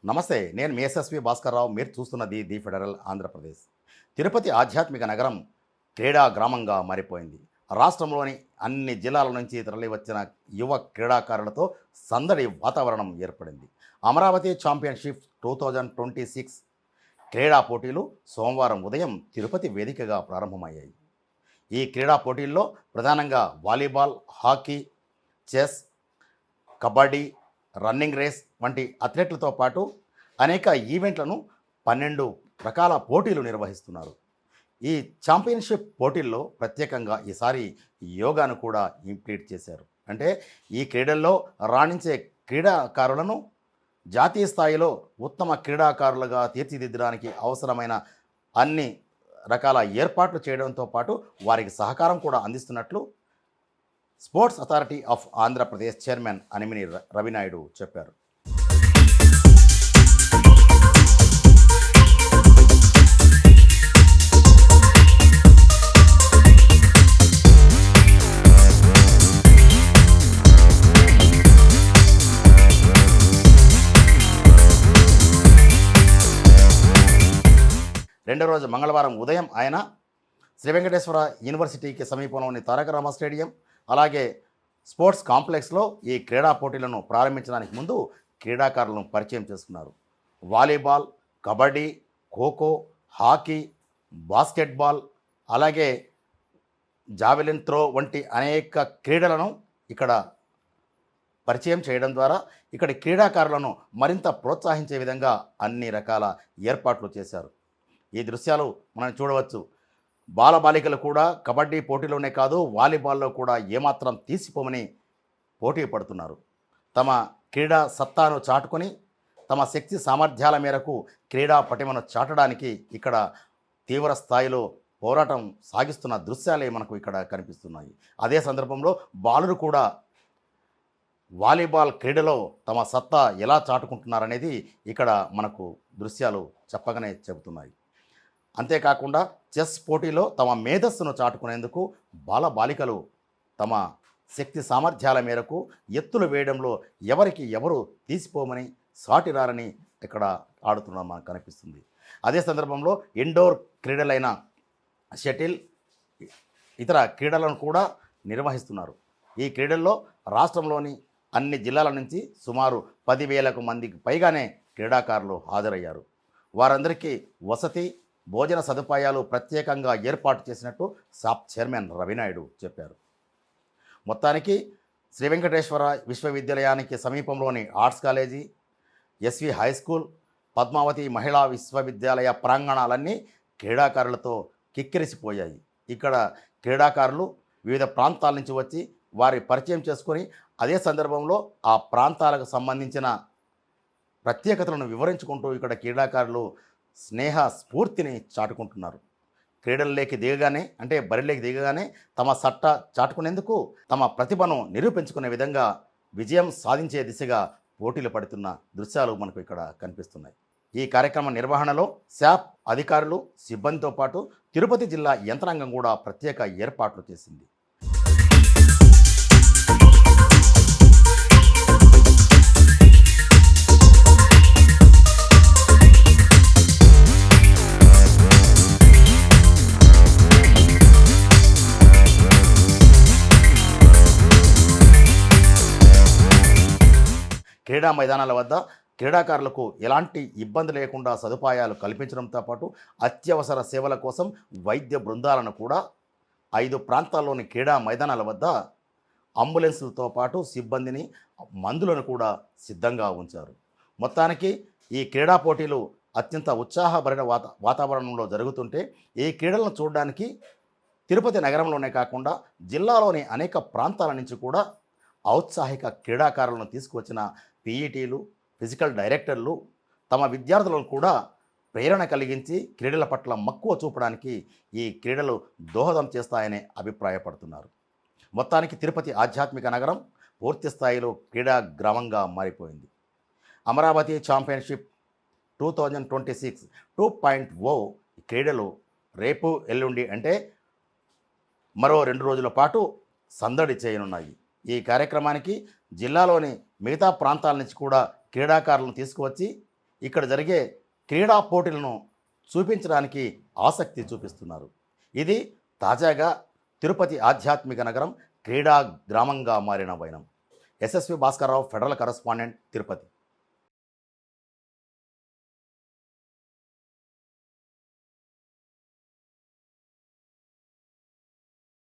నమస్తే, నేను మీ ఎస్ఎస్వి భాస్కర్రావు. మీరు చూస్తున్నది ది ఫెడరల్ ఆంధ్రప్రదేశ్. తిరుపతి ఆధ్యాత్మిక నగరం క్రీడా గ్రామంగా మారిపోయింది. రాష్ట్రంలోని అన్ని జిల్లాల నుంచి తరలివచ్చిన యువ క్రీడాకారులతో సందడి వాతావరణం ఏర్పడింది. అమరావతి ఛాంపియన్షిప్ 2026 క్రీడా పోటీలు సోమవారం ఉదయం తిరుపతి వేదికగా ప్రారంభమయ్యాయి. ఈ క్రీడా పోటీల్లో ప్రధానంగా volleyball, hockey, chess, kabaddi, running race వంటి అథ్లెట్లతో పాటు అనేక ఈవెంట్లను 12 రకాల పోటీలు నిర్వహిస్తున్నారు. ఈ ఛాంపియన్షిప్ పోటీల్లో ప్రత్యేకంగా ఈసారి యోగాను కూడా ఇంప్లీట్ చేశారు. అంటే ఈ క్రీడల్లో రాణించే క్రీడాకారులను జాతీయ స్థాయిలో ఉత్తమ క్రీడాకారులుగా తీర్చిదిద్దడానికి అవసరమైన అన్ని రకాల ఏర్పాట్లు చేయడంతో పాటు వారికి సహకారం కూడా అందిస్తున్నట్లు sports authority of Andhra Pradesh chairman Animini Ravi Naidu చెప్పారు. రెండో రోజు మంగళవారం ఉదయం ఆయన శ్రీ వెంకటేశ్వర యూనివర్సిటీకి సమీపంలోని తారక రామ స్టేడియం, అలాగే స్పోర్ట్స్ కాంప్లెక్స్లో ఈ క్రీడా పోటీలను ప్రారంభించడానికి ముందు క్రీడాకారులను పరిచయం చేసుకున్నారు. Volleyball, kabaddi, kho kho, hockey, basketball, అలాగే జావెలిన్ త్రో వంటి అనేక క్రీడలను ఇక్కడ పరిచయం చేయడం ద్వారా ఇక్కడి క్రీడాకారులను మరింత ప్రోత్సహించే విధంగా అన్ని రకాల ఏర్పాట్లు చేశారు. ఈ దృశ్యాలు మనం చూడవచ్చు. బాలబాలికలు కూడా కబడ్డీ పోటీలోనే కాదు, వాలీబాల్లో కూడా ఏమాత్రం తీసిపోమని పోటీ పడుతున్నారు. తమ క్రీడా సత్తాను చాటుకొని తమ శక్తి సామర్థ్యాల మేరకు క్రీడా పటిమను చాటడానికి ఇక్కడ తీవ్ర స్థాయిలో పోరాటం సాగిస్తున్న దృశ్యాలే మనకు ఇక్కడ కనిపిస్తున్నాయి. అదే సందర్భంలో బాలురు కూడా వాలీబాల్ క్రీడలో తమ సత్తా ఎలా చాటుకుంటున్నారనేది ఇక్కడ మనకు దృశ్యాలు చెప్పగానే చెబుతున్నాయి. అంతేకాకుండా చెస్ పోటీలో తమ మేధస్సును చాటుకునేందుకు బాలబాలికలు తమ శక్తి సామర్థ్యాల మేరకు ఎత్తులు వేయడంలో ఎవరికి ఎవరు తీసిపోమని సాటిరారని ఇక్కడ ఆడుతున్న మనకు కనిపిస్తుంది. అదే సందర్భంలో ఇండోర్ క్రీడలైన షటిల్, ఇతర క్రీడలను కూడా నిర్వహిస్తున్నారు. ఈ క్రీడల్లో రాష్ట్రంలోని అన్ని జిల్లాల నుంచి సుమారు 10,000 మందికి పైగానే క్రీడాకారులు హాజరయ్యారు. వారందరికీ వసతి, భోజన సదుపాయాలు ప్రత్యేకంగా ఏర్పాటు చేసినట్టు సాప్ చైర్మన్ రవినాయుడు చెప్పారు. మొత్తానికి శ్రీ వెంకటేశ్వర విశ్వవిద్యాలయానికి సమీపంలోని arts college, SV high school, Padmavati మహిళా విశ్వవిద్యాలయ ప్రాంగణాలన్నీ క్రీడాకారులతో కిక్కిరిసిపోయాయి. ఇక్కడ క్రీడాకారులు వివిధ ప్రాంతాల నుంచి వచ్చి వారి పరిచయం చేసుకొని అదే సందర్భంలో ఆ ప్రాంతాలకు సంబంధించిన ప్రత్యేకతలను వివరించుకుంటూ ఇక్కడ క్రీడాకారులు స్నేహ స్ఫూర్తిని చాటుకుంటున్నారు. క్రీడల్లోకి దిగగానే, అంటే బరిలోకి దిగగానే తమ సట్ట చాటుకునేందుకు, తమ ప్రతిభను నిరూపించుకునే విధంగా విజయం సాధించే దిశగా పోటీలు పడుతున్న దృశ్యాలు మనకు ఇక్కడ కనిపిస్తున్నాయి. ఈ కార్యక్రమ నిర్వహణలో శాప్ అధికారులు, సిబ్బందితో పాటు తిరుపతి జిల్లా యంత్రాంగం కూడా ప్రత్యేక ఏర్పాట్లు చేసింది. క్రీడా మైదానాల వద్ద క్రీడాకారులకు ఎలాంటి ఇబ్బంది లేకుండా సదుపాయాలు కల్పించడంతో పాటు అత్యవసర సేవల కోసం వైద్య బృందాలను కూడా 5 ప్రాంతాల్లోని క్రీడా మైదానాల వద్ద అంబులెన్సులతో పాటు సిబ్బందిని, మందులను కూడా సిద్ధంగా ఉంచారు. మొత్తానికి ఈ క్రీడా పోటీలు అత్యంత ఉత్సాహభరిత వాతావరణంలో జరుగుతుంటే ఈ క్రీడలను చూడడానికి తిరుపతి నగరంలోనే కాకుండా జిల్లాలోని అనేక ప్రాంతాల నుంచి కూడా ఔత్సాహిక క్రీడాకారులను తీసుకువచ్చిన పీఈటీలు, ఫిజికల్ డైరెక్టర్లు తమ విద్యార్థులను కూడా ప్రేరణ కలిగించి క్రీడల పట్ల మక్కువ చూపడానికి ఈ క్రీడలు దోహదం చేస్తాయని అభిప్రాయపడుతున్నారు. మొత్తానికి తిరుపతి ఆధ్యాత్మిక నగరం పూర్తి స్థాయిలో క్రీడా గ్రామంగా మారిపోయింది. అమరావతి ఛాంపియన్షిప్ 2026 2.0 క్రీడలు రేపు, ఎల్లుండి అంటే మరో 2 రోజుల పాటు సందడి చేయనున్నాయి. ఈ కార్యక్రమానికి జిల్లాలోని మిగతా ప్రాంతాల నుంచి కూడా క్రీడాకారులను తీసుకువచ్చి ఇక్కడ జరిగే క్రీడా పోటీలను చూపించడానికి ఆసక్తి చూపిస్తున్నారు. ఇది తాజాగా తిరుపతి ఆధ్యాత్మిక నగరం క్రీడా గ్రామంగా మారిన వైనం. SSV Bhaskar Rao, federal correspondent, Tirupati.